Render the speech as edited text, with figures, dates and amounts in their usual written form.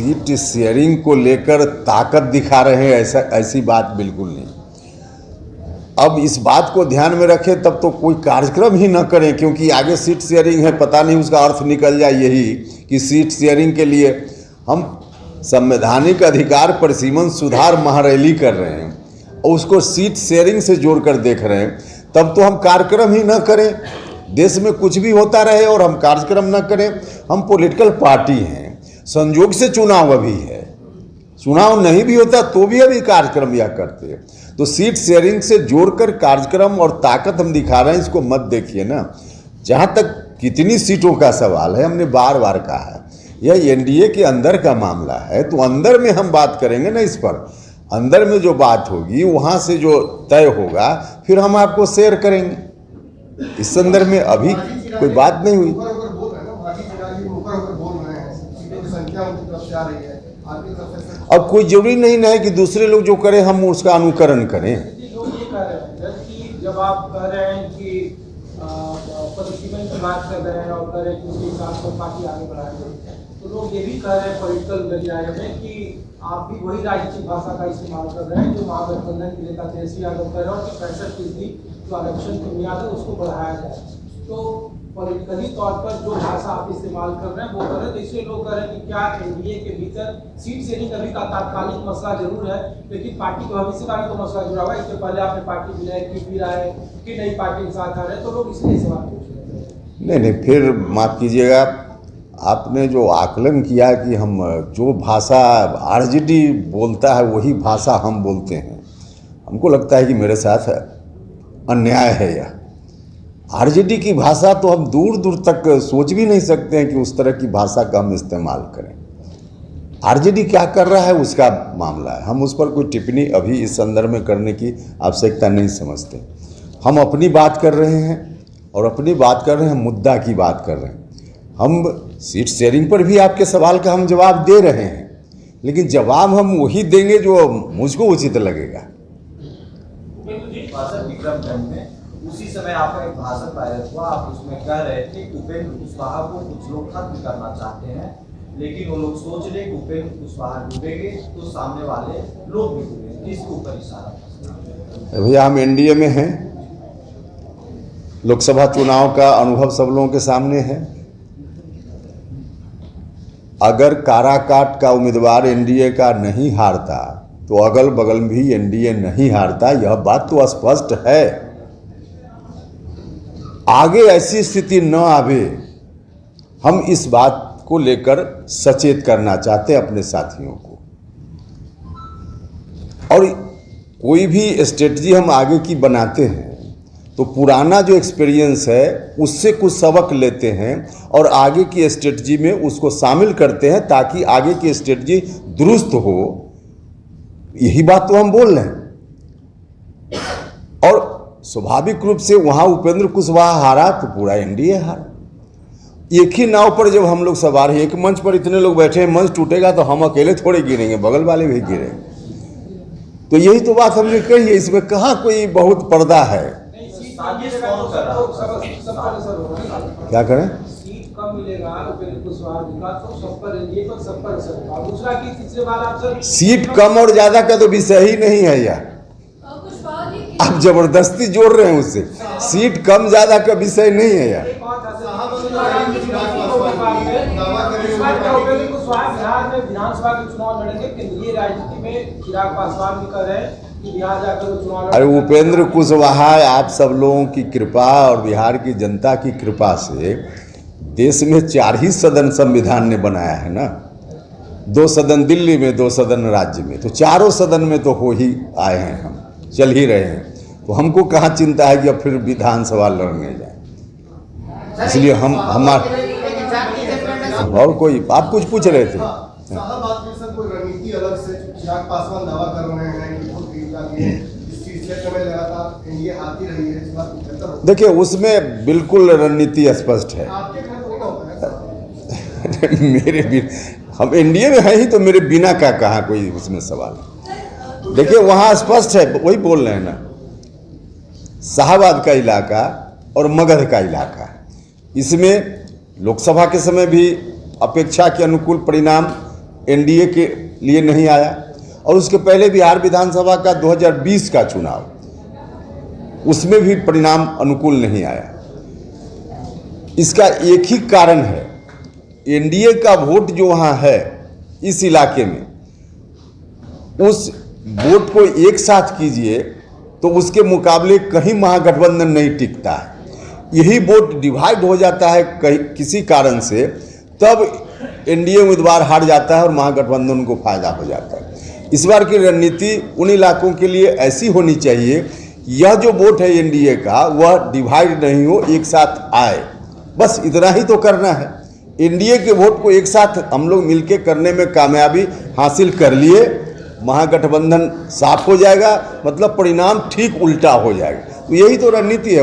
Seat sharing को लेकर ताकत दिखा रहे हैं, ऐसी बात बिल्कुल नहीं। अब इस बात को ध्यान में रखें तब तो कोई कार्यक्रम ही न करें, क्योंकि आगे सीट शेयरिंग है, पता नहीं उसका अर्थ निकल जाए यही कि सीट शेयरिंग के लिए हम संवैधानिक अधिकार परिसीमन सुधार महारैली कर रहे हैं और उसको सीट शेयरिंग से जोड़कर देख रहे हैं, तब तो हम कार्यक्रम ही न करें। देश में कुछ भी होता रहे और हम कार्यक्रम न करें। हम पॉलिटिकल पार्टी हैं, संयोग से चुनाव अभी है, चुनाव नहीं भी होता तो भी अभी कार्यक्रम यह करते हैं। तो सीट शेयरिंग से जोड़कर कार्यक्रम और ताकत हम दिखा रहे हैं, इसको मत देखिए ना। जहाँ तक कितनी सीटों का सवाल है, हमने बार बार कहा है यह एनडीए के अंदर का मामला है, तो अंदर में हम बात करेंगे ना इस पर। अंदर में जो बात होगी वहाँ से जो तय होगा फिर हम आपको शेयर करेंगे। इस संदर्भ में अभी कोई बात नहीं हुई। अब कोई जरूरी नहीं है कि दूसरे लोग जो करें हम उसका अनुकरण करें। जब आप कह रहे हैं कि परिसीमन की बात कर रहे हैं और कह रहे हैं कि उसके हिसाब से पार्टी आगे बढ़ाएंगे, तो लोग ये भी कह रहे हैं पॉलिटिकल मीडिया में कि आप भी वही राजनीतिक भाषा का इस्तेमाल कर रहे हैं जो महागठबंधन के नेता तेजस्वी यादव कर रहे हैं कि 65% जो आरक्षण की मियाद है उसको बढ़ाया जाए। तो पॉलिटिकली तौर पर जो भाषा आप इस्तेमाल कर रहे हैं वो कर रहे हैं, तो इसलिए लोग कह रहे हैं कि क्या एनडीए के भीतर सीट शेयरिंग अभी का तात्कालिक मसला जरूर है, लेकिन पार्टी के भविष्य का भी तो मसला जुड़ा हुआ है। इससे पहले आपने पार्टी विलय की फिर आए कि नई पार्टी के साथ आ रहे हैं, तो लोग इसलिए सवाल पूछ रहे हैं। नहीं, फिर माफ कीजिएगा, आपने जो आकलन किया कि हम जो भाषा आरजेडी बोलता है वही भाषा हम बोलते हैं, हमको लगता है कि मेरे साथ अन्याय है। यह आरजेडी की भाषा तो हम दूर दूर तक सोच भी नहीं सकते हैं कि उस तरह की भाषा का हम इस्तेमाल करें। आरजेडी क्या कर रहा है उसका मामला है, हम उस पर कोई टिप्पणी अभी इस संदर्भ में करने की आवश्यकता नहीं समझते। हम अपनी बात कर रहे हैं और अपनी बात कर रहे हैं, मुद्दा की बात कर रहे हैं। हम सीट शेयरिंग पर भी आपके सवाल का हम जवाब दे रहे हैं, लेकिन जवाब हम वही देंगे जो मुझको उचित लगेगा। उसी समय आपका एक भाषण वायरल हुआ, आप उसमें कह रहे थे कि उपेंद्र कुशवाहा को कुछ लोग खत्म करना चाहते हैं, लेकिन वो लोग सोच रहे कि उपेंद्र कुशवाहा डूबेंगे तो सामने वाले लोग भी डूबेंगे। इसके ऊपर इशारा। भैया हम एनडीए में हैं, लोकसभा चुनाव का अनुभव सब लोगों के सामने है। अगर काराकाट का उम्मीदवार एनडीए का नहीं हारता तो अगल बगल में भी एनडीए नहीं हारता, यह बात तो स्पष्ट है। आगे ऐसी स्थिति न आवे, हम इस बात को लेकर सचेत करना चाहते हैं अपने साथियों को। और कोई भी स्ट्रेटजी हम आगे की बनाते हैं तो पुराना जो एक्सपीरियंस है उससे कुछ सबक लेते हैं और आगे की स्ट्रेटजी में उसको शामिल करते हैं ताकि आगे की स्ट्रेटजी दुरुस्त हो। यही बात तो हम बोल रहे हैं। और स्वाभाविक रूप से वहाँ उपेंद्र कुशवाहा हारा तो पूरा एनडीए हारा। एक ही नाव पर जब हम लोग सवार हैं, एक मंच पर इतने लोग बैठे हैं, मंच टूटेगा तो हम अकेले थोड़े गिरेंगे, बगल वाले भी गिरेंगे। तो यही तो बात हमने कही है, इसमें कहाँ कोई बहुत पर्दा है। क्या करें? सीट कम मिलेगा उपेंद्र कुशवाहा जी का तो सब पर एनडीए पर सब पर असर होगा। दूसरा कि तीसरे बार आप सीट कम और ज्यादा का तो विषय ही नहीं है यार, आप जबरदस्ती जोड़ रहे हैं उससे। सीट कम ज्यादा का विषय नहीं है यार। बिहार में विधानसभा के चुनाव लड़ेंगे, केंद्रीय राजनीति में चिराग पासवान भी कर रहे हैं कि बिहार जाकर चुनाव। अरे उपेंद्र कुशवाहा आप सब लोगों की कृपा और बिहार की जनता की कृपा से देश में 4 ही सदन संविधान ने बनाया है ना। 2 सदन दिल्ली में, 2 सदन राज्य में, तो चारों सदन में तो हो ही आए हैं, हम चल ही रहे हैं। तो हमको कहाँ चिंता है कि अब फिर विधानसभा लड़ने जाए। इसलिए हम हमारे और कोई आप कुछ पूछ रहे थे। कोई रणनीति अलग से चिराग पासवान दावा कर रहे हैं कि वोट गिर जाती है, इस क्षेत्र में लगातार एनडीए आती रही है, इस बात को बेहतर हो। देखिए उसमें बिल्कुल रणनीति स्पष्ट है। आपके घर में होता है मेरे भी हम एनडीए में हैं ही तो मेरे बिना का कहाँ कोई उसमें सवाल है। देखिए वहाँ स्पष्ट है, वही बोल रहे हैं ना, शाहबाद का इलाका और मगध का इलाका, इसमें लोकसभा के समय भी अपेक्षा के अनुकूल परिणाम एनडीए के लिए नहीं आया, और उसके पहले बिहार विधानसभा का 2020 का चुनाव, उसमें भी परिणाम अनुकूल नहीं आया। इसका एक ही कारण है, एनडीए का वोट जो वहाँ है इस इलाके में, उस वोट को एक साथ कीजिए तो उसके मुकाबले कहीं महागठबंधन नहीं टिकता है। यही वोट डिवाइड हो जाता है कहीं किसी कारण से, तब एनडीए उम्मीदवार हार जाता है और महागठबंधन को फायदा हो जाता है। इस बार की रणनीति उन इलाकों के लिए ऐसी होनी चाहिए, यह जो वोट है एनडीए का वह डिवाइड नहीं हो, एक साथ आए, बस इतना ही तो करना है। एनडीए के वोट को एक साथ हम लोग मिलकर करने में कामयाबी हासिल कर लिए, महागठबंधन साफ हो जाएगा, मतलब परिणाम ठीक उल्टा हो जाएगा। तो यही तो रणनीति है।